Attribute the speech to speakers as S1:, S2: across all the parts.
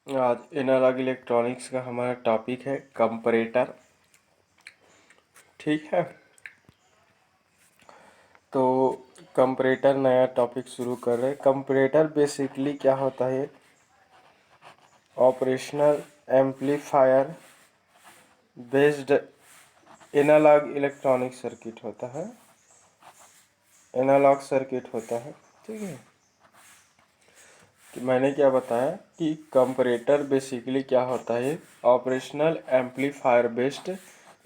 S1: आज analogue electronics का हमारा टॉपिक है कंपैरेटर। ठीक है, तो कंपैरेटर नया टॉपिक शुरू कर रहे हैं। कंपैरेटर बेसिकली क्या होता है? Operational amplifier based analog electronic circuit होता है। एनालॉग सर्किट होता है। ठीक है, कि मैंने क्या बताया कि कंपैरेटर बेसिकली क्या होता है? Operational amplifier based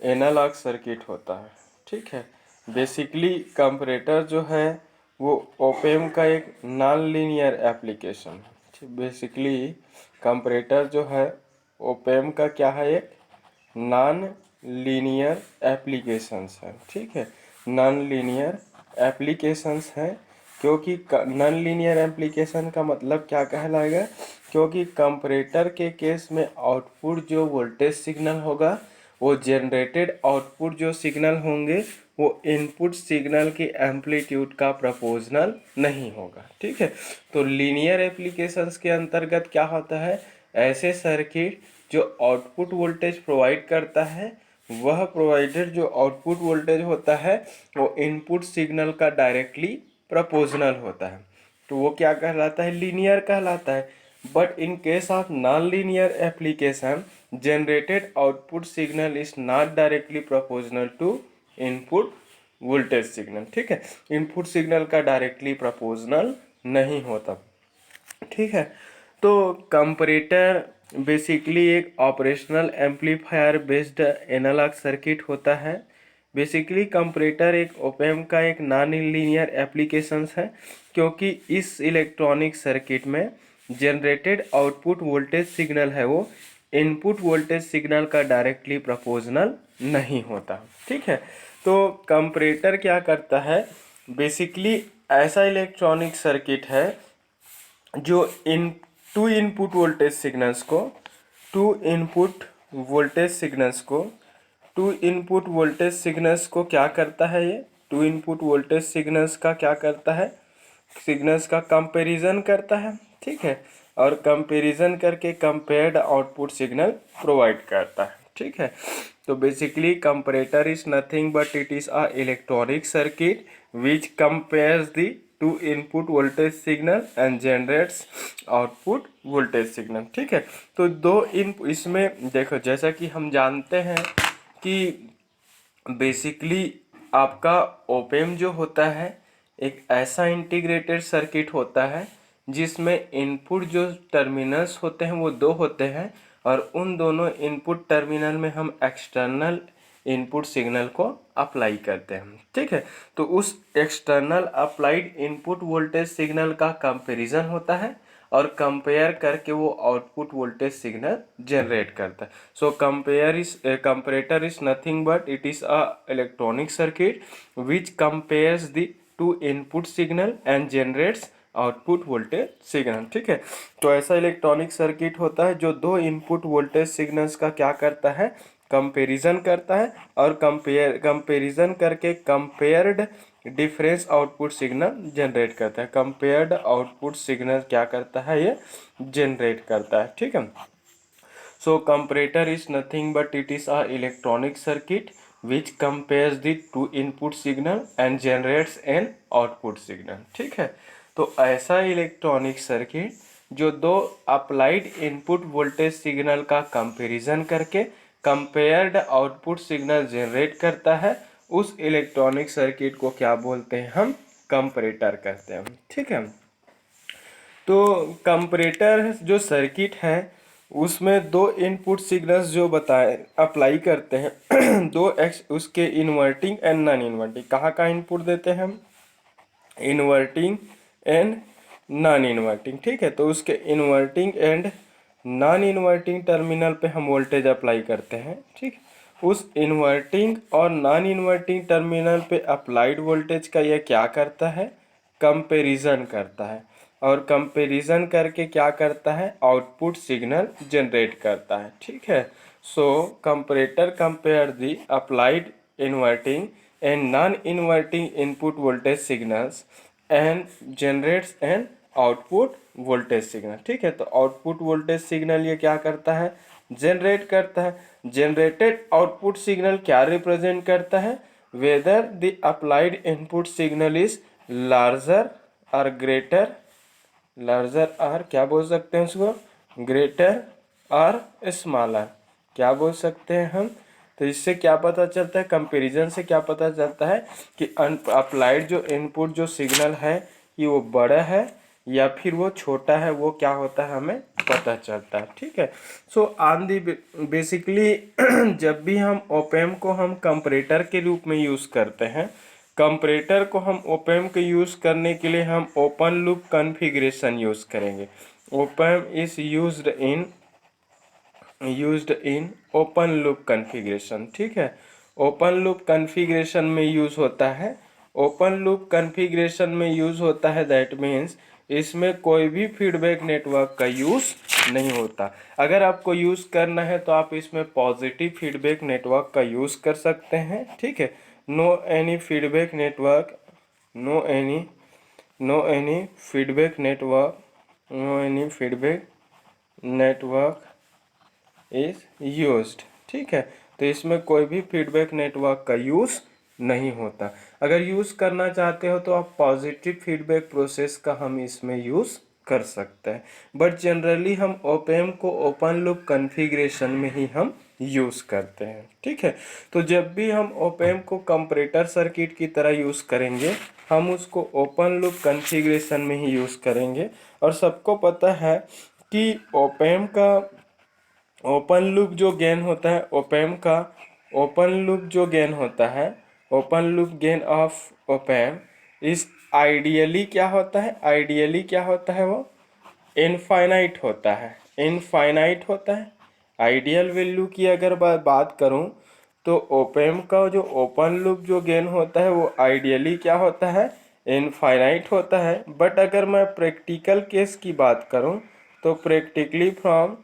S1: analog circuit होता है। ठीक है, बेसिकली कंपैरेटर जो है वो ओपेम का एक नॉन लीनियर एप्लीकेशन है। बेसिकली कंपैरेटर जो है ओपेम का क्या है? एक नॉन लीनियर एप्लीकेशंस है। ठीक है, नॉन लीनियर एप्लीकेशंस हैं। क्योंकि नॉन लीनियर एप्लीकेशन का मतलब क्या कहलाएगा? क्योंकि कंपैरेटर के केस में आउटपुट जो वोल्टेज सिग्नल होगा, वो जनरेटेड आउटपुट जो सिग्नल होंगे वो इनपुट सिग्नल की एम्पलीट्यूड का प्रोपोर्शनल नहीं होगा। ठीक है, तो लीनियर एप्लीकेशंस के अंतर्गत क्या होता है? ऐसे सर्किट जो आउटपुट वोल्टेज प्रोवाइड करता है, वह प्रोवाइडेड जो आउटपुट वोल्टेज होता है वो इनपुट सिग्नल का डायरेक्टली प्रोपोर्शनल होता है, तो वो क्या कहलाता है? लीनियर कहलाता है। But in case of non linear application, generated output signal is not directly proportional to input voltage signal. ठीक है, इनपुट सिग्नल का डायरेक्टली प्रोपोर्शनल नहीं होता। ठीक है, तो कंपैरेटर बेसिकली एक operational amplifier based analog circuit होता है। बेसिकली कंपैरेटर एक ओपेम का एक नॉन लीनियर एप्लीकेशंस है, क्योंकि इस इलेक्ट्रॉनिक सर्किट में जनरेटेड आउटपुट वोल्टेज सिग्नल है वो इनपुट वोल्टेज सिग्नल का डायरेक्टली प्रोपोर्शनल नहीं होता। ठीक है, तो कंपैरेटर क्या करता है? बेसिकली ऐसा इलेक्ट्रॉनिक सर्किट है जो इन टू इनपुट वोल्टेज सिग्नल्स को टू इनपुट वोल्टेज सिग्नल्स को टू इनपुट वोल्टेज सिग्नल्स को क्या करता है? ये टू इनपुट वोल्टेज सिग्नल्स का क्या करता है? सिग्नल्स का कंपैरिजन करता है। ठीक है, और कंपैरिजन करके कंपेयर्ड आउटपुट सिग्नल प्रोवाइड करता है। ठीक है, तो basically comparator is nothing but it is a electronic circuit which compares the two input voltage signal and generates output voltage signal. ठीक है, तो दो इन इसमें देखो, जैसा कि हम जानते हैं कि बेसिकली आपका ओपेम जो होता है एक ऐसा इंटीग्रेटेड सर्किट होता है जिसमें इनपुट जो टर्मिनल्स होते हैं वो दो होते हैं, और उन दोनों इनपुट टर्मिनल में हम एक्सटर्नल इनपुट सिग्नल को अप्लाई करते हैं। ठीक है, तो उस external applied input voltage signal का कंपैरिजन होता है और कंपेयर करके वो आउटपुट वोल्टेज सिग्नल जनरेट करता है। So comparator is nothing but it is a electronic circuit which compares the two input signal and generates output voltage signal. ठीक है, तो ऐसा इलेक्ट्रॉनिक सर्किट होता है जो दो इनपुट वोल्टेज सिग्नल्स का क्या करता है? कंपैरिजन करता है, और कंपैरिजन करके compared difference output signal generate करता है। कंपेयर्ड आउटपुट सिग्नल क्या करता है? ये जनरेट करता है। ठीक है, so comparator is nothing but it is a electronic circuit which compares the two input signal and generates an output signal। ठीक है, तो ऐसा इलेक्ट्रॉनिक सर्किट जो दो अप्लाइड इनपुट वोल्टेज सिग्नल का कंपैरिजन करके कंपेयर्ड आउटपुट सिग्नल जनरेट करता है, उस इलेक्ट्रॉनिक सर्किट को क्या बोलते हैं? हम कंपैरेटर कहते हैं। ठीक है, तो कंपैरेटर जो सर्किट है उसमें दो इनपुट सिग्नल्स जो बताए अप्लाई करते हैं दो एक्स उसके इन्वर्टिंग एंड नॉन इन्वर्टिंग। कहाँ का इनपुट देते हैं हम? Inverting and non inverting. ठीक है, तो उसके inverting and non inverting terminal पे हम वोल्टेज अप्लाई करते हैं। ठीक, उस इन्वर्टिंग और नॉन इन्वर्टिंग टर्मिनल पे अप्लाइड वोल्टेज का यह क्या करता है? कंपैरिजन करता है, और कंपैरिजन करके क्या करता है? आउटपुट सिग्नल जनरेट करता है। ठीक है, so comparator compare the applied inverting and non inverting input voltage signals and generates an output voltage signal. ठीक है, तो आउटपुट वोल्टेज सिग्नल ये क्या करता है, जनरेट करता है। जनरेटेड आउटपुट सिग्नल क्या रिप्रेजेंट करता है, whether the applied input signal is larger और ग्रेटर, लार्जर और क्या बोल सकते हैं उसको, ग्रेटर और स्मॉलर, क्या बोल सकते हैं हम। तो इससे क्या पता चलता है, कंपैरिजन से क्या पता चलता है कि अप्लाइड जो इनपुट जो सिग्नल है कि वो बड़ा है या फिर वो छोटा है, वो क्या होता है हमें पता चलता है। ठीक है, सो ऑन दी बेसिकली जब भी हम ओपेम को हम कंपैरेटर के रूप में यूज़ करते हैं, कंपैरेटर को हम ओपेम के यूज़ करने के लिए हम ओपन लूप कॉन्फ़िगरेशन यूज़ करेंगे। Op-amp is used in open loop configuration. ठीक है, ओपन लूप कॉन्फ़िगरेशन में यूज़ होता है, ओपन लूप कॉन्फ़िगरेशन में यूज़ होता है, दैट मीन्स इसमें कोई भी फीडबैक नेटवर्क का यूज़ नहीं होता। अगर आपको यूज़ करना है तो आप इसमें पॉजिटिव फीडबैक नेटवर्क का यूज़ कर सकते हैं। ठीक है, no any feedback network, no any feedback network, no any feedback network is used. ठीक है, तो इसमें कोई भी फीडबैक नेटवर्क का यूज़ नहीं होता। अगर यूज़ करना चाहते हो तो आप पॉजिटिव फीडबैक प्रोसेस का हम इसमें यूज़ कर सकते हैं, बट जनरली हम ओपेम को ओपन लूप कॉन्फ़िगरेशन में ही हम यूज़ करते हैं। ठीक है, तो जब भी हम ओपेम को कंपैरेटर सर्किट की तरह यूज़ करेंगे, हम उसको ओपन लूप कॉन्फ़िगरेशन में ही यूज़ करेंगे। और सबको पता है कि ओपेम का ओपन लूप जो गेन होता है, ओपेम का ओपन लूप जो गेन होता है, open loop gain of op-amp इस आइडियली क्या होता है, आइडियली क्या होता है, वो इनफाइनाइट होता है, इनफाइनाइट होता है। आइडियल वैल्यू की अगर बात करूं तो ओपेम का जो ओपन लूप जो गेन होता है वो आइडियली क्या होता है, इनफाइनाइट होता है। बट अगर मैं प्रैक्टिकल केस की बात करूं तो प्रैक्टिकली फ्रॉम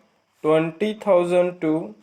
S1: 20,000 टू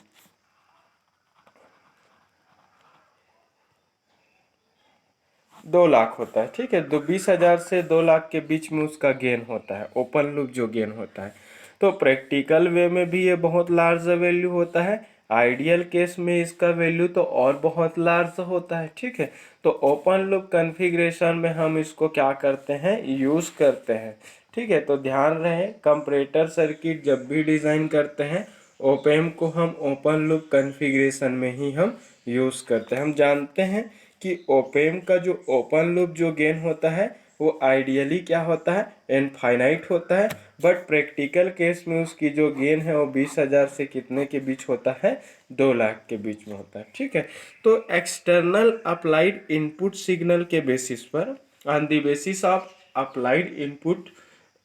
S1: 2 लाख होता है। ठीक है, तो 20,000 से 2 लाख के बीच में उसका गेन होता है, ओपन लूप जो गेन होता है। तो प्रैक्टिकल वे में भी ये बहुत लार्ज वैल्यू होता है, आइडियल केस में इसका वैल्यू तो और बहुत लार्ज होता है। ठीक है, तो ओपन लूप कॉन्फ़िगरेशन में हम इसको क्या करते हैं, यूज़ करते हैं। ठीक है, तो ध्यान रहे कंपैरेटर सर्किट जब भी डिज़ाइन करते हैं, ओपेम को हम ओपन लूप कॉन्फ़िगरेशन में ही हम यूज़ करते हैं। हम जानते हैं कि ओपेम का जो ओपन लूप जो गेन होता है वो आइडियली क्या होता है, इनफाइनाइट होता है, बट प्रैक्टिकल केस में उसकी जो गेन है वो 20,000 से कितने के बीच होता है, 2 लाख के बीच में होता है। ठीक है, तो एक्सटर्नल अप्लाइड इनपुट सिग्नल के बेसिस पर, on the basis of applied input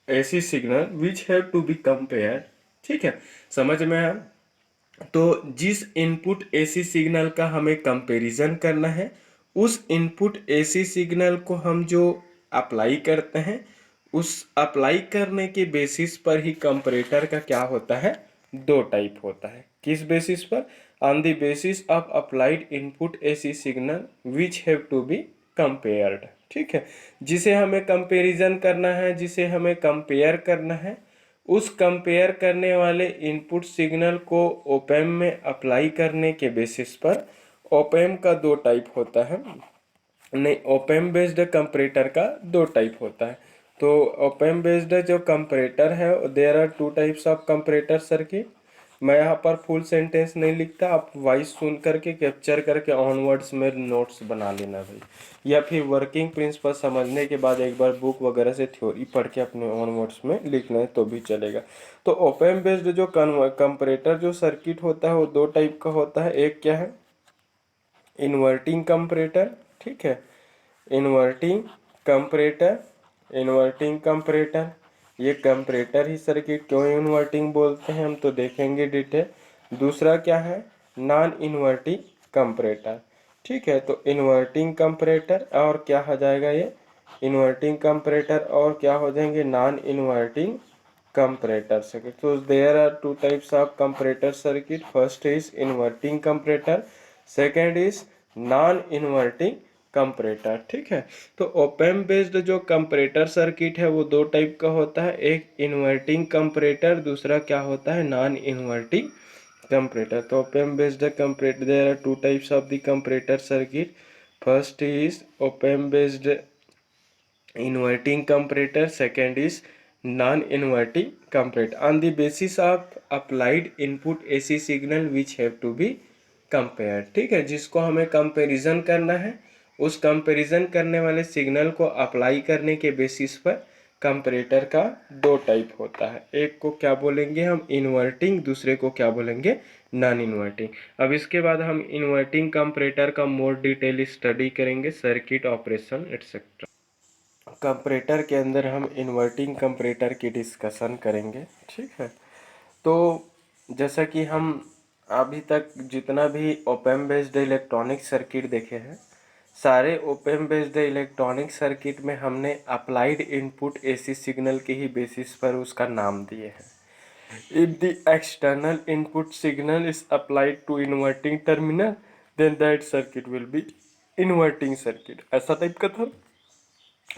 S1: AC signal which have to be compare. ठीक है, समझ में आया। तो जिस इनपुट एसी सिग्नल का हमें कंपैरिजन करना है, उस इनपुट एसी सिग्नल को हम जो अप्लाई करते हैं, उस अप्लाई करने के बेसिस पर ही कंपैरेटर का क्या होता है, 2 टाइप होता है। किस बेसिस पर, on the basis of applied input AC signal which have to be compared. ठीक है, जिसे हमें कंपैरिजन करना है, जिसे हमें कंपेयर करना है, उस कंपेयर करने वाले इनपुट सिग्नल को ओपेम में अप्लाई करने के बेसिस पर ओपेम का 2 टाइप होता है, नहीं ओपेम बेस्ड कंपैरेटर का 2 टाइप होता है। तो ओपेम बेस्ड जो कंपैरेटर है, there are 2 types of comparator circuit. मैं यहाँ पर फुल सेंटेंस नहीं लिखता, आप वॉइस सुन करके कैप्चर करके ऑनवर्ड्स में नोट्स बना लेना भाई, या फिर वर्किंग प्रिंसिपल समझने के बाद एक बार बुक वगैरह से थ्योरी पढ़ के अपने ऑनवर्ड्स में लिख लें तो भी चलेगा। तो ओपेम बेस्ड जो कंपैरेटर जो सर्किट होता है वो 2 टाइप का होता है। एक क्या है, इन्वर्टिंग कंपैरेटर। ठीक है, इन्वर्टिंग कंपैरेटर, इन्वर्टिंग कंपैरेटर, ये कंपैरेटर ही सर्किट क्यों इन्वर्टिंग बोलते हैं हम तो देखेंगे डिटेल। दूसरा क्या है, नॉन इन्वर्टिंग कंपैरेटर। ठीक है, तो इन्वर्टिंग कंपैरेटर और क्या हो जाएगा, ये इन्वर्टिंग कंपैरेटर और क्या हो जाएंगे, नॉन इन्वर्टिंग कंपैरेटर सर्किट। तो there are 2 types of comparator circuit, first is inverting comparator, second is non inverting comparator. ठीक है, तो ओपेम बेस्ड जो कंपरेटर सर्किट है वो दो टाइप का होता है, एक इन्वर्टिंग कंपरेटर, दूसरा क्या होता है नॉन इन्वर्टिंग कंपरेटर। तो op amp based comparator, there are two types of the comparator circuit. First is op amp based inverting comparator, second is non-inverting comparator. On the basis of applied input AC signal which have to be compared। ठीक है, जिसको हमें comparison करना है, उस comparison करने वाले signal को अप्लाई करने के बेसिस पर कंपैरेटर का दो टाइप होता है, एक को क्या बोलेंगे हम इन्वर्टिंग, दूसरे को क्या बोलेंगे नॉन इन्वर्टिंग। अब इसके बाद हम इन्वर्टिंग कंपैरेटर का मोर डिटेल स्टडी करेंगे, सर्किट ऑपरेशन एटसेट्रा। कंपरेटर के अंदर हम इन्वर्टिंग कंपरेटर की डिस्कशन करेंगे। ठीक है, तो जैसा कि हम अभी तक जितना भी ओपेम बेस्ड इलेक्ट्रॉनिक सर्किट देखे हैं, सारे ओपेम बेस्ड इलेक्ट्रॉनिक सर्किट में हमने अप्लाइड इनपुट एसी सिग्नल के ही बेसिस पर उसका नाम दिए हैं। If the external input signal is applied to inverting terminal then that circuit will be inverting circuit, ऐसा टाइप का था।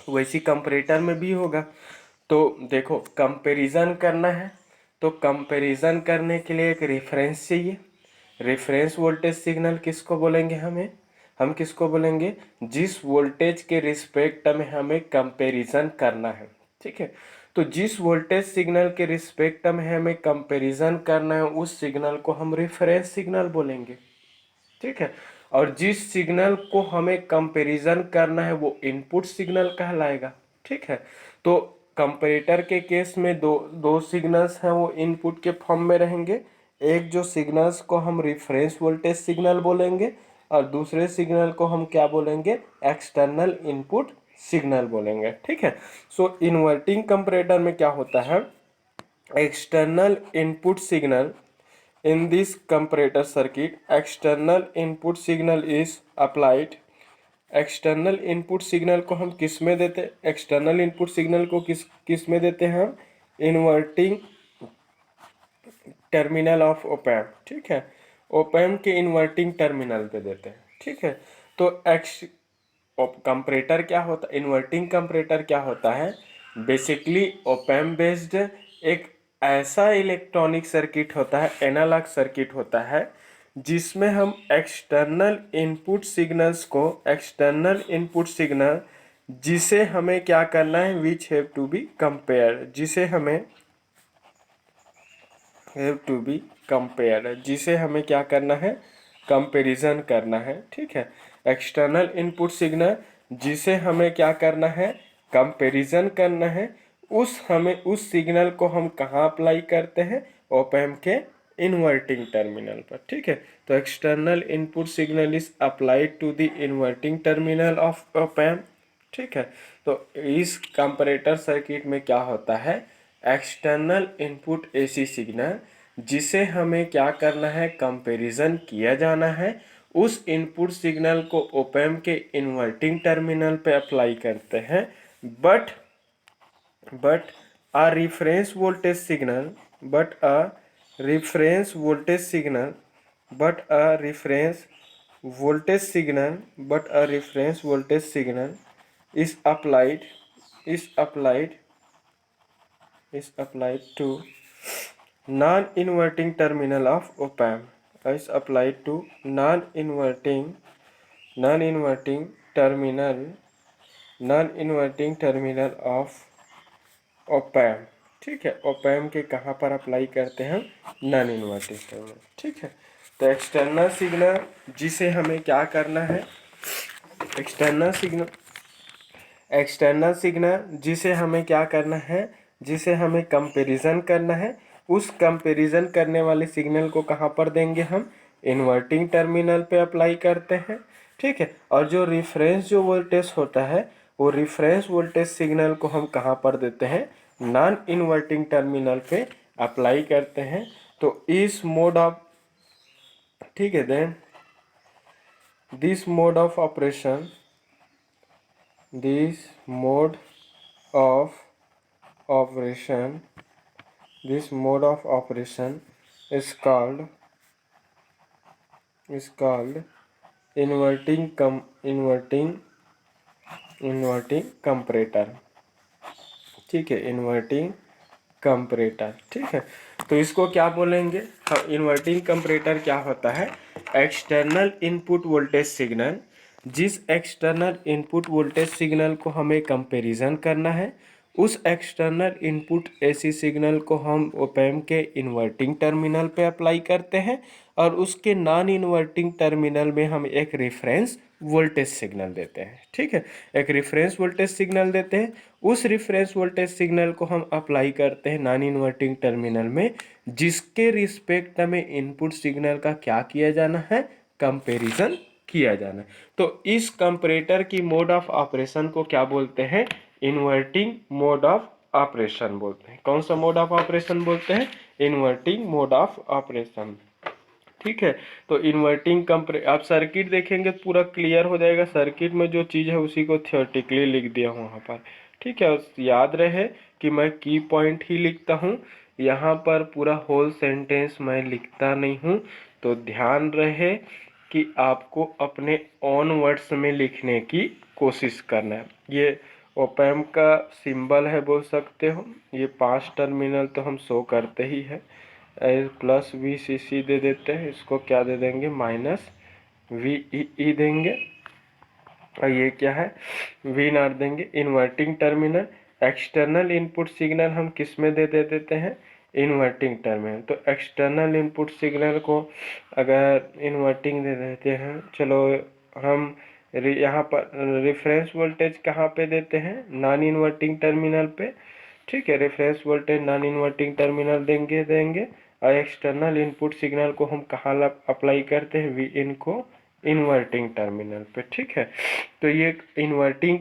S1: वैसी कंपैरेटर में भी होगा। तो देखो कंपैरिजन करना है, तो कंपैरिजन करने के लिए एक रेफरेंस चाहिए। रेफरेंस वोल्टेज सिग्नल किसको बोलेंगे हम किसको बोलेंगे, जिस वोल्टेज के रिस्पेक्ट में हमें कंपैरिजन करना है। ठीक है, तो जिस वोल्टेज सिग्नल के रिस्पेक्ट में हमें कंपैरिजन करना है उस सिग्नल को हम रेफरेंस सिग्नल बोलेंगे। ठीक है, और जिस सिग्नल को हमें कंपैरिजन करना है वो इनपुट सिग्नल कहलाएगा। ठीक है, तो कंपैरेटर के केस में दो सिग्नल्स हैं, वो इनपुट के फॉर्म में रहेंगे। एक जो सिग्नल्स को हम रिफरेंस वोल्टेज सिग्नल बोलेंगे और दूसरे सिग्नल को हम क्या बोलेंगे, एक्सटर्नल इनपुट सिग्नल बोलेंगे। ठीक है, सो इन्वर्टिंग कंपैरेटर में क्या होता है, external input signal in this comparator circuit, external input signal is applied। External input signal को हम किस में देते हैं, एक्सटर्नल इनपुट सिग्नल को किस में देते हैं हम, इन्वर्टिंग टर्मिनल ऑफ ओपैम्प। ठीक है, ओपैम्प के इन्वर्टिंग टर्मिनल पे देते हैं। ठीक है, तो कंपरेटर क्या होता है, इन्वर्टिंग कंपरेटर क्या होता है, बेसिकली ओपैम्प बेस्ड एक ऐसा इलेक्ट्रॉनिक सर्किट होता है, एनालॉग सर्किट होता है, जिसमें हम एक्सटर्नल इनपुट सिग्नल्स को, एक्सटर्नल इनपुट सिग्नल जिसे हमें क्या करना है, which have to be compare, जिसे हमें हैव टू बी कंपेयर, जिसे हमें क्या करना है, कंपैरिजन करना है। ठीक है, एक्सटर्नल इनपुट सिग्नल जिसे हमें क्या करना है, कंपैरिजन करना है, उस सिग्नल को हम कहाँ अप्लाई करते हैं, ओपैम्प के इन्वर्टिंग टर्मिनल पर। ठीक है, तो external input signal is applied to the inverting terminal of op amp. ठीक है, तो इस कंपैरेटर सर्किट में क्या होता है, एक्सटर्नल इनपुट एसी सिग्नल जिसे हमें क्या करना है, कंपैरिजन किया जाना है, उस इनपुट सिग्नल को ओपैम्प के इन्वर्टिंग टर्मिनल पे अप्लाई करते हैं। But a reference voltage signal but a reference voltage signal but a reference voltage signal but a reference voltage signal is applied is applied is applied to non-inverting terminal of op-amp, is applied to non-inverting terminal of op-amp। ठीक है, op-amp के कहाँ पर apply करते हैं, non inverting terminal. ठीक है, तो एक्सटर्नल सिग्नल जिसे हमें क्या करना है, एक्सटर्नल सिग्नल जिसे हमें क्या करना है, जिसे हमें कंपैरिजन करना है, उस कंपैरिजन करने वाले सिग्नल को कहाँ पर देंगे हम, इन्वर्टिंग टर्मिनल पे अप्लाई करते हैं। ठीक है, और जो रिफरेंस जो वोल्टेज होता है, वो रिफरेंस वोल्टेज सिग्नल को हम कहाँ पर देते हैं, नॉन इन्वर्टिंग टर्मिनल पे अप्लाई करते हैं। तो इस मोड ऑफ, ठीक है, then this mode of operation, this mode of operation is called inverting inverting comparator, ठीक है, इन्वर्टिंग कंपरेटर, ठीक है। तो इसको क्या बोलेंगे, इन्वर्टिंग कंपरेटर क्या होता है, एक्सटर्नल इनपुट वोल्टेज सिग्नल, जिस एक्सटर्नल इनपुट वोल्टेज सिग्नल को हमें कंपैरिजन करना है, उस एक्सटर्नल इनपुट एसी सिग्नल को हम ओपैम्प के इन्वर्टिंग टर्मिनल पे अप्लाई करते हैं और उसके नॉन इन्वर्टिंग टर्मिनल में हम एक रेफरेंस वोल्टेज सिग्नल देते हैं, ठीक है, एक रेफरेंस वोल्टेज सिग्नल देते हैं। उस रेफरेंस वोल्टेज सिग्नल को हम अप्लाई करते हैं नॉन इन्वर्टिंग टर्मिनल में, जिसके रिस्पेक्ट में इनपुट सिग्नल का क्या किया जाना है, कंपैरिजन किया जाना है। तो इस कंपैरेटर की मोड ऑफ ऑपरेशन को क्या बोलते हैं, इन्वर्टिंग मोड ऑफ ऑपरेशन बोलते हैं। कौन सा मोड ऑफ ऑपरेशन बोलते हैं, इन्वर्टिंग मोड ऑफ ऑपरेशन, ठीक है। तो इन्वर्टिंग आप सर्किट देखेंगे पूरा क्लियर हो जाएगा, सर्किट में जो चीज़ है उसी को थियोरेटिकली लिख दिया हूँ वहाँ पर, ठीक है। याद रहे कि मैं की पॉइंट ही लिखता हूँ, यहाँ पर पूरा होल सेंटेंस मैं लिखता नहीं हूँ। तो ध्यान रहे कि आपको अपने ओन वर्ड्स में लिखने की कोशिश करना है। ये ओपैम्प का सिंबल है बोल सकते हो, ये 5 टर्मिनल तो हम शो करते ही है, प्लस VCC दे देते हैं, इसको क्या दे देंगे, माइनस VEE देंगे, और ये क्या है, V0 देंगे। Inverting terminal, external input signal हम किस में दे देते हैं, इन्वर्टिंग टर्मिनल। तो एक्सटर्नल इनपुट सिग्नल को अगर इन्वर्टिंग दे देते हैं, चलो हम यहाँ पर रेफरेंस वोल्टेज कहाँ पे देते हैं, नॉन इन्वर्टिंग टर्मिनल पे, ठीक है। Reference voltage non inverting terminal देंगे और एक्सटर्नल इनपुट सिग्नल को हम कहाँ अप्लाई करते हैं, Vin को इन्वर्टिंग टर्मिनल पे, ठीक है। तो ये इन्वर्टिंग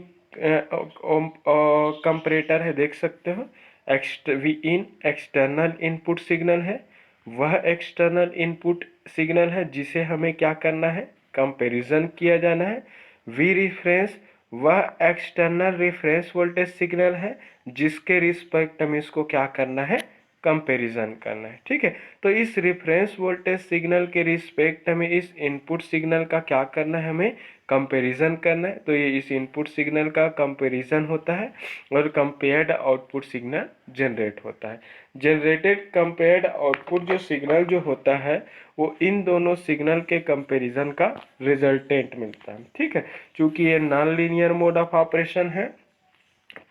S1: कंपैरेटर है, देख सकते हो। Vin एक्सटर्नल इनपुट सिग्नल है, वह एक्सटर्नल इनपुट सिग्नल है जिसे हमें क्या करना है, कंपैरिजन किया जाना है। V रिफरेंस वह एक्सटर्नल रेफरेंस वोल्टेज सिग्नल है जिसके रिस्पेक्ट में इसको क्या करना है, कंपैरिजन करना है, ठीक है। तो इस रेफरेंस वोल्टेज सिग्नल के रिस्पेक्ट में इस इनपुट सिग्नल का क्या करना है, हमें कंपैरिजन करना है। तो ये इस इनपुट सिग्नल का कंपैरिजन होता है और कंपेयर्ड आउटपुट सिग्नल जनरेट होता है। जनरेटेड कंपेयर्ड आउटपुट जो सिग्नल जो होता है वो इन दोनों सिग्नल के कंपैरिजन का रिजल्टेंट मिलता है, ठीक है। चूंकि ये non linear mode of operation है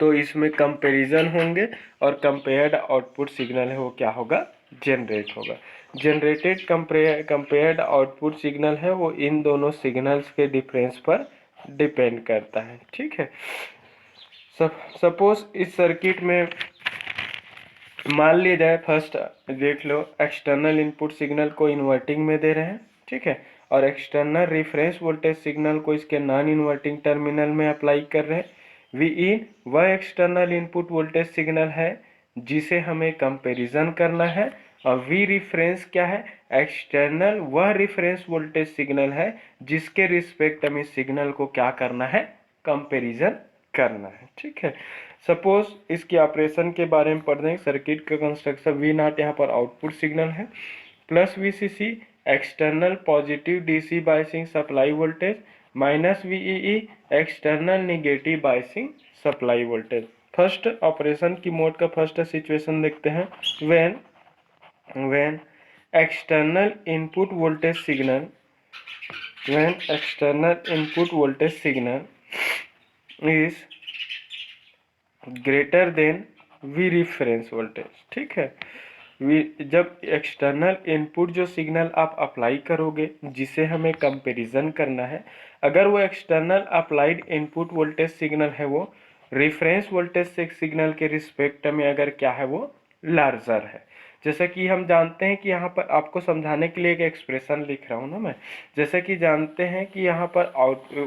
S1: तो इसमें कंपैरिजन होंगे और कंपेयर्ड आउटपुट सिग्नल है वो क्या होगा, जनरेट होगा। जनरेटेड कंपेयर्ड आउटपुट सिग्नल है वो इन दोनों सिग्नल्स के डिफरेंस पर डिपेंड करता है, ठीक है। सपोज इस सर्किट में मान लिया जाए, फर्स्ट देख लो, एक्सटर्नल इनपुट सिग्नल को इन्वर्टिंग में दे रहे हैं, ठीक है, और एक्सटर्नल रेफरेंस वोल्टेज सिग्नल को इसके नॉन इन्वर्टिंग टर्मिनल में अप्लाई कर रहे हैं। Vin वह एक्सटर्नल इनपुट वोल्टेज सिग्नल है जिसे हमें कंपैरिजन करना है, और V रिफरेंस क्या है, एक्सटर्नल वह रेफरेंस वोल्टेज सिग्नल है जिसके रिस्पेक्ट में सिग्नल को क्या करना है, कंपैरिजन करना है, ठीक है। सपोज इसके ऑपरेशन के बारे में पढ़ दें, सर्किट का कंस्ट्रक्शन। V0 यहाँ पर आउटपुट सिग्नल है, plus VCC external positive DC biasing supply voltage, minus VEE external negative biasing supply voltage. First operation की मोड का फर्स्ट सिचुएशन देखते हैं। When external input voltage signal, when external input voltage signal is greater than V reference voltage, ठीक है। जब external input जो signal आप apply करोगे जिसे हमें कंपैरिजन करना है, अगर वो external applied input voltage signal है वो रेफरेंस वोल्टेज सिग्नल के रिस्पेक्ट में अगर क्या है, वो लार्जर है। जैसे कि हम जानते हैं कि यहाँ पर आपको समझाने के लिए एक एक्सप्रेशन लिख रहा हूँ ना मैं, जैसे कि जानते हैं कि यहाँ पर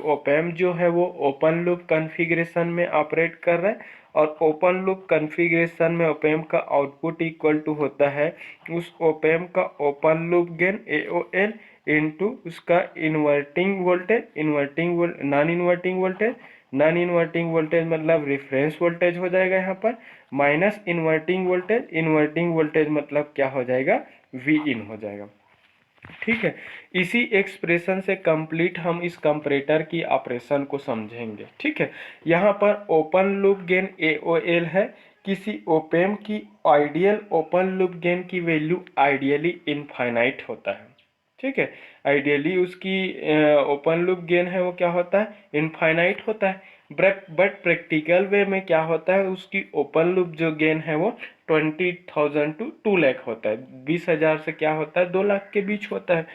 S1: ओपैम्प जो है वो ओपन लूप कॉन्फ़िगरेशन में ऑपरेट कर रहा है, और ओपन लूप कॉन्फ़िगरेशन में ओपैम्प का आउटपुट इक्वल टू होता है उस ओपैम्प का open loop gain AOL into उसका inverting voltage, non inverting voltage मतलब रेफरेंस वोल्टेज हो जाएगा यहाँ पर, माइनस इन्वर्टिंग वोल्टेज मतलब क्या हो जाएगा, Vin हो जाएगा। ठीक है, इसी एक्सप्रेशन से कंप्लीट हम इस कंपैरेटर की ऑपरेशन को समझेंगे। ठीक है, यहाँ पर ओपन लूप गेन AOL है। किसी ओपेम की आइडियल ओपन लूप गेन की वैल्यू आइडियली इनफाइनाइट होता है। ठीक है, आइडियली उसकी ओपन लूप गेन है वो क्या होता है, इनफाइनाइट होता है। बट प्रैक्टिकल वे में क्या होता है, उसकी ओपन लूप जो गेन है वो 20,000 to 2 लाख होता है। 20,000 से क्या होता है, 2 लाख के बीच होता है।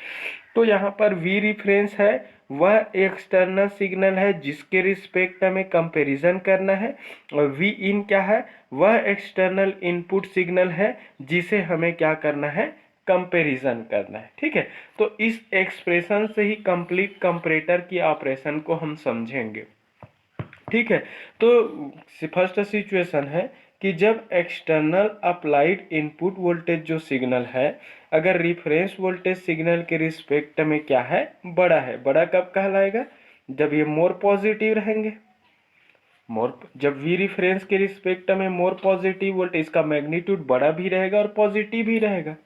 S1: तो यहाँ पर वी रिफरेंस है वह एक्सटर्नल सिग्नल है जिसके रिस्पेक्ट हमें कंपैरिजन करना है, और वी इन क्या है, वह एक्सटर्नल इनपुट सिग्नल है जिसे हमें क्या करना है, कंपैरिजन करना है। ठीक है, तो इस एक्सप्रेशन से ही कंप्लीट कंपैरेटर की ऑपरेशन को हम समझेंगे। ठीक है, तो फर्स्ट सिचुएशन है कि जब एक्सटर्नल अप्लाइड इनपुट वोल्टेज जो सिग्नल है अगर रिफरेंस वोल्टेज सिग्नल के रिस्पेक्ट में क्या है, बड़ा है। बड़ा कब कहलाएगा, जब ये मोर पॉजिटिव रहेंगे। मोर जब वी रिफरेंस के रिस्पेक्ट में मोर पॉजिटिव वोल्टेज का मैग्नीट्यूड बड़ा भी रहेगा और पॉजिटिव भी रहेगा,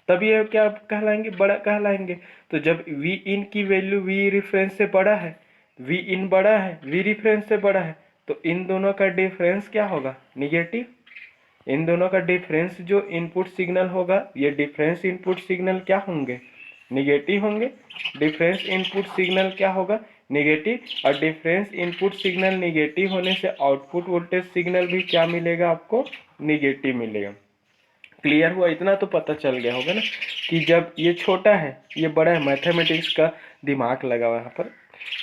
S1: तब ये क्या कहलाएंगे, बड़ा कहलाएंगे। तो जब वी इन की वैल्यू वी रेफरेंस से बड़ा है, वी इन बड़ा है, वी रेफरेंस से बड़ा है, तो इन दोनों का डिफरेंस क्या होगा, निगेटिव। इन दोनों का डिफरेंस जो इनपुट सिग्नल होगा, ये डिफरेंस इनपुट सिग्नल क्या होंगे, निगेटिव होंगे। डिफरेंस इनपुट सिग्नल क्या होगा, निगेटिव। और डिफरेंस इनपुट सिग्नल निगेटिव होने से आउटपुट वोल्टेज सिग्नल भी क्या मिलेगा आपको, निगेटिव मिलेगा। क्लियर हुआ, इतना तो पता चल गया होगा ना कि जब ये छोटा है ये बड़ा है। मैथमेटिक्स का दिमाग लगा हुआ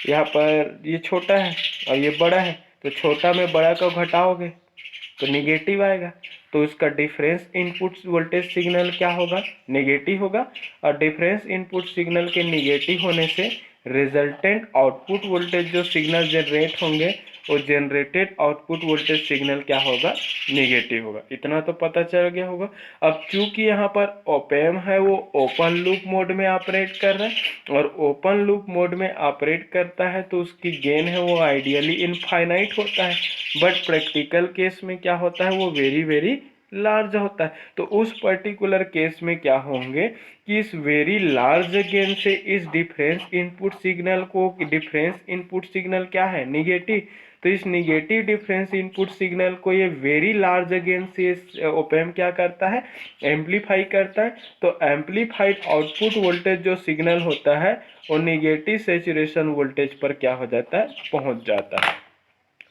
S1: यहाँ पर ये छोटा है और ये बड़ा है, तो छोटा में बड़ा को घटाओगे तो निगेटिव आएगा, तो उसका डिफरेंस इनपुट वोल्टेज सिग्नल क्या होगा, नेगेटिव होगा। और डिफरेंस इनपुट सिग्नल के निगेटिव होने से रिजल्टेंट आउटपुट वोल्टेज जो सिग्नल जनरेट होंगे वो जनरेटेड आउटपुट वोल्टेज सिग्नल क्या होगा, निगेटिव होगा। इतना तो पता चल गया होगा। अब चूंकि यहाँ पर ओपेम है वो ओपन लूप मोड में ऑपरेट कर रहा है, और ओपन लूप मोड में ऑपरेट करता है तो उसकी गेन है वो आइडियली इनफाइनाइट होता है। बट प्रैक्टिकल केस में क्या होता है, वो वेरी वेरी लार्ज होता है। तो उस पर्टिकुलर केस में क्या होंगे कि इस वेरी लार्ज गेन से इस डिफरेंस इनपुट सिग्नल को, डिफरेंस इनपुट सिग्नल क्या है, निगेटिव, तो इस निगेटिव डिफरेंस इनपुट सिग्नल को ये वेरी लार्ज गेन से ओपेम क्या करता है, एम्पलीफाई करता है। तो एम्पलीफाइड आउटपुट वोल्टेज जो सिग्नल होता है वो निगेटिव सैचुरेशन वोल्टेज पर क्या हो जाता है, पहुंच जाता है।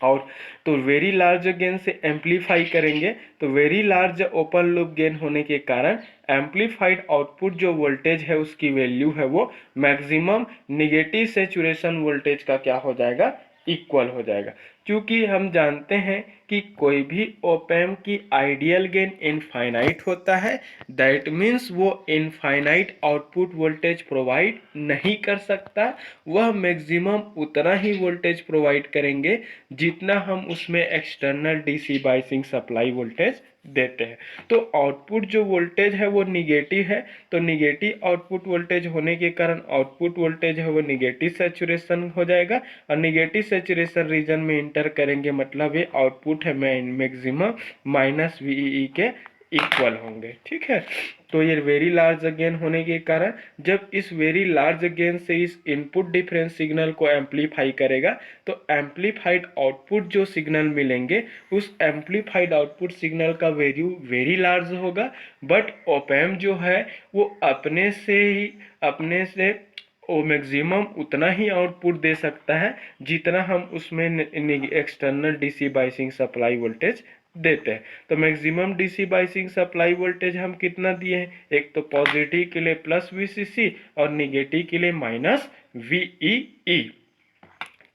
S1: और तो वेरी लार्ज गेन से एम्पलीफाई करेंगे तो very large open loop gain होने के कारण एम्पलीफाइड आउटपुट जो वोल्टेज है उसकी वैल्यू है वो मैक्सिमम निगेटिव सैचुरेशन वोल्टेज का क्या हो जाएगा, इक्वल हो जाएगा। क्योंकि हम जानते हैं कि कोई भी ओपेम की आइडियल गेन इनफाइनाइट होता है, दैट मीन्स वो इनफाइनाइट आउटपुट वोल्टेज प्रोवाइड नहीं कर सकता। वह मैक्सिमम उतना ही वोल्टेज प्रोवाइड करेंगे जितना हम उसमें external DC biasing supply voltage देते हैं। तो आउटपुट जो वोल्टेज है वो निगेटिव है, तो निगेटिव आउटपुट वोल्टेज होने के कारण आउटपुट वोल्टेज है वो निगेटिव सैचुरेशन हो जाएगा, और निगेटिव सैचुरेशन रीजन में इंटर करेंगे मतलब ये आउटपुट है मैक्सिमम माइनस वीई के इक्वल होंगे। ठीक है, तो ये वेरी लार्ज गेन होने के कारण जब इस वेरी लार्ज गेन से इस इनपुट डिफरेंस सिग्नल को एम्पलीफाई करेगा तो एम्पलीफाइड आउटपुट जो सिग्नल मिलेंगे उस एम्पलीफाइड आउटपुट सिग्नल का वैल्यू वेरी लार्ज होगा। बट ओपैम्प जो है वो अपने से वो मैक्सिमम उतना ही आउटपुट दे सकता है जितना हम उसमें external DC biasing supply voltage देते हैं। तो maximum DC biasing supply voltage हम कितना दिए हैं, एक तो पॉजिटिव के लिए प्लस वीसीसी और निगेटिव के लिए माइनस वीईई।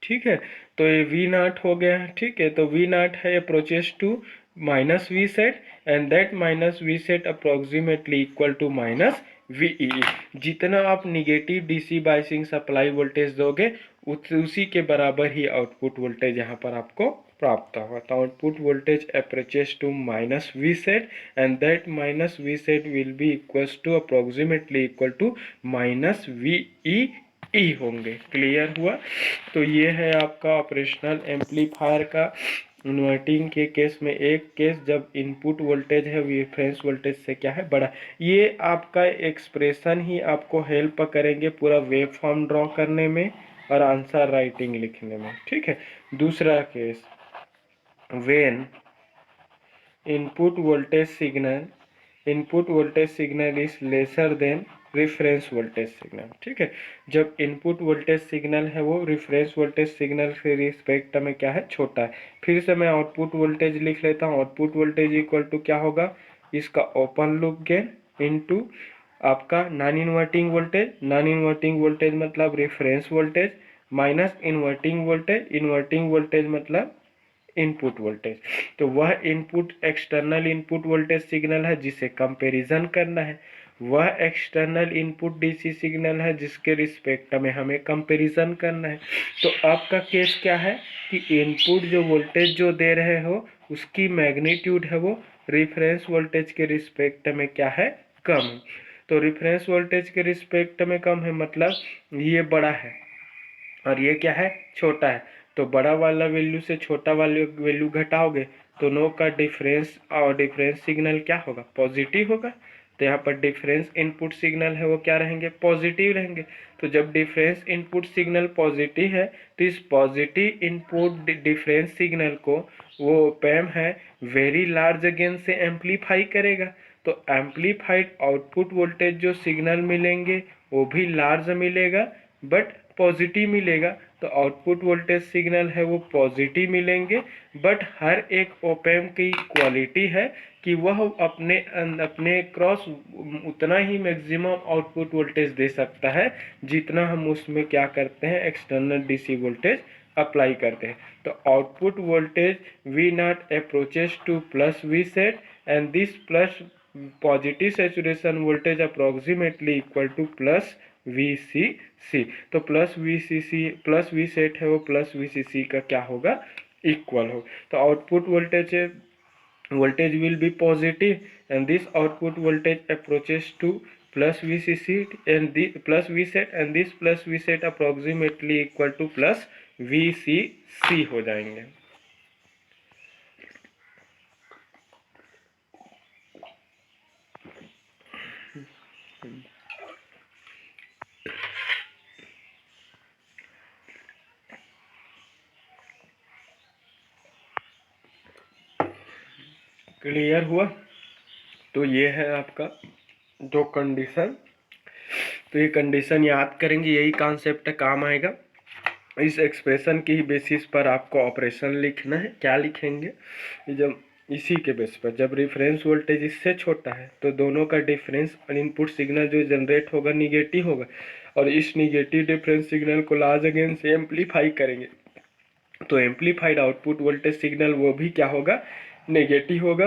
S1: ठीक है, तो ये वी नॉट हो गया है। ठीक है, तो वी नॉट है approaches to minus V sat and that minus V sat approximately equal to minus VE. जितना आप negative DC biasing supply voltage दोगे उसी के बराबर ही आउटपुट वोल्टेज यहाँ पर आपको प्राप्त होगा। तो output voltage approaches to minus V sat and that minus V sat will be equals to approximately equal to minus VE होंगे। क्लियर हुआ। तो ये है आपका ऑपरेशनल एम्पलीफायर का इन्वर्टिंग के केस में एक केस जब इनपुट वोल्टेज है रेफरेंस वोल्टेज से क्या है बड़ा। ये आपका एक्सप्रेशन ही आपको हेल्प करेंगे पूरा वेव फॉर्म ड्रॉ करने में और आंसर राइटिंग लिखने में। ठीक है, दूसरा case, when input voltage signal is lesser than reference voltage signal. ठीक है, जब इनपुट वोल्टेज सिग्नल है वो रेफरेंस वोल्टेज सिग्नल के रिस्पेक्ट में क्या है, छोटा है। फिर से मैं आउटपुट वोल्टेज लिख लेता हूँ। आउटपुट वोल्टेज इक्वल टू क्या होगा, इसका ओपन लूप गेन इनटू आपका नॉन इन्वर्टिंग वोल्टेज मतलब reference voltage minus inverting voltage मतलब इनपुट वोल्टेज। तो वह input external input voltage signal है जिसे कंपैरिजन करना है, वह एक्सटर्नल इनपुट डीसी सिग्नल है जिसके रिस्पेक्ट में हमें कंपैरिजन करना है। तो आपका केस क्या है कि इनपुट जो वोल्टेज जो दे रहे हो उसकी मैग्नीट्यूड है वो रेफरेंस वोल्टेज के रिस्पेक्ट में क्या है, कम है। तो रेफरेंस वोल्टेज के रिस्पेक्ट में कम है मतलब ये बड़ा है और ये क्या है, छोटा है। तो बड़ा वाला वैल्यू से छोटा वाला वैल्यू घटाओगे तो नो का डिफरेंस और डिफरेंस सिग्नल क्या होगा, पॉजिटिव होगा। तो यहाँ पर डिफरेंस इनपुट सिग्नल है वो क्या रहेंगे, पॉजिटिव रहेंगे। तो जब डिफरेंस इनपुट सिग्नल पॉजिटिव है तो इस पॉजिटिव इनपुट डिफरेंस सिग्नल को वो पैम है वेरी लार्ज गेन से एम्पलीफाई करेगा। तो एम्पलीफाइड आउटपुट वोल्टेज जो सिग्नल मिलेंगे वो भी लार्ज मिलेगा बट पॉजिटिव मिलेगा। तो आउटपुट वोल्टेज सिग्नल है वो पॉजिटिव मिलेंगे बट हर एक ऑप एम्प की क्वालिटी है कि वह अपने क्रॉस उतना ही मैक्सिमम आउटपुट वोल्टेज दे सकता है जितना हम उसमें क्या करते हैं, एक्सटर्नल डीसी वोल्टेज अप्लाई करते हैं। तो output voltage V naught approaches to plus V sat and this plus positive saturation voltage approximately equal to plus VCC। तो प्लस वी सेट है वो प्लस VCC का क्या होगा, इक्वल हो। तो output voltage will be positive and this output voltage approaches to plus VCC and plus V sat and this plus V sat approximately equal to plus VCC हो जाएंगे। Clear हुआ। तो ये है आपका दो कंडीशन। तो ये कंडीशन याद करेंगे, यही कॉन्सेप्ट काम आएगा। इस एक्सप्रेशन की ही बेसिस पर आपको ऑपरेशन लिखना है। क्या लिखेंगे, जब इसी के बेस पर जब रेफरेंस वोल्टेज इससे छोटा है तो दोनों का डिफरेंस इनपुट सिग्नल जो जनरेट होगा निगेटिव होगा और इस निगेटिव डिफरेंस सिग्नल को लार्ज अगेन से एम्पलीफाई करेंगे। तो एम्पलीफाइड आउटपुट वोल्टेज सिग्नल वो भी क्या होगा, नेगेटिव होगा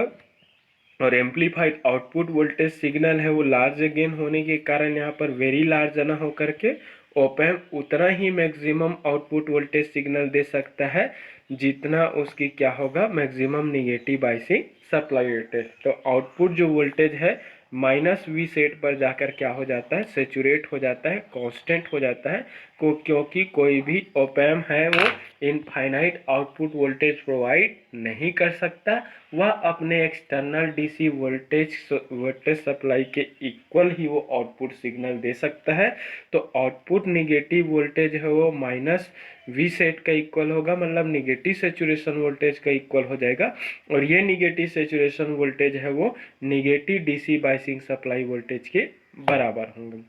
S1: और एम्पलीफाइड आउटपुट वोल्टेज सिग्नल है वो लार्ज गेन होने के कारण यहाँ पर वेरी लार्ज ना होकर के ऑप एम्प उतना ही मैक्सिमम आउटपुट वोल्टेज सिग्नल दे सकता है जितना उसकी क्या होगा, maximum negative biasing supply voltage. तो आउटपुट जो वोल्टेज है माइनस वी सेट पर जाकर क्या हो जाता है, सेचुरेट हो जाता है, कांस्टेंट हो जाता है क्योंकि कोई भी ऑप एम्प है वो इनफाइनाइट आउटपुट वोल्टेज प्रोवाइड नहीं कर सकता, वह अपने एक्सटर्नल डीसी वोल्टेज सप्लाई के इक्वल ही वो आउटपुट सिग्नल दे सकता है। तो आउटपुट निगेटिव वोल्टेज है वो माइनस वी सेट का इक्वल होगा, मतलब निगेटिव सेचुरेशन वोल्टेज का इक्वल हो जाएगा और ये निगेटिव सेचुरेशन वोल्टेज है वो negative DC biasing supply voltage के बराबर होंगे।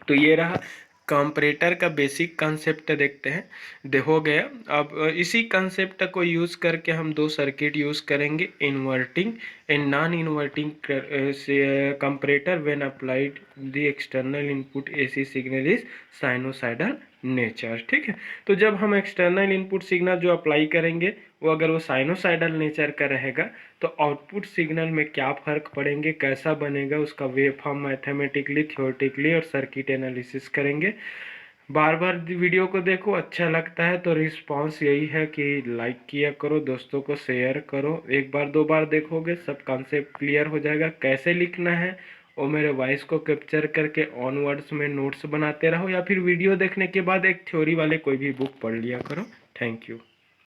S1: तो ये रहा कंपैरेटर का बेसिक कंसेप्ट देखते हैं, हो गया। अब इसी कंसेप्ट को यूज़ करके हम दो सर्किट यूज़ करेंगे, inverting and non inverting comparator when applied the external input AC signal is sinusoidal nature. ठीक है, तो जब हम एक्सटर्नल इनपुट सिग्नल जो अप्लाई करेंगे वो अगर वो साइनोसाइडल नेचर का रहेगा तो आउटपुट सिग्नल में क्या फ़र्क पड़ेंगे, कैसा बनेगा, उसका वेव फॉर्म मैथमेटिकली, थ्योरेटिकली और सर्किट एनालिसिस करेंगे। बार बार वीडियो को देखो, अच्छा लगता है तो रिस्पांस यही है कि लाइक किया करो, दोस्तों को शेयर करो। एक बार दो बार देखोगे सब कॉन्सेप्ट क्लियर हो जाएगा। कैसे लिखना है और मेरे वॉइस को कैप्चर करके ऑन वर्ड्स में नोट्स बनाते रहो या फिर वीडियो देखने के बाद एक थ्योरी वाले कोई भी बुक पढ़ लिया करो। Thank you.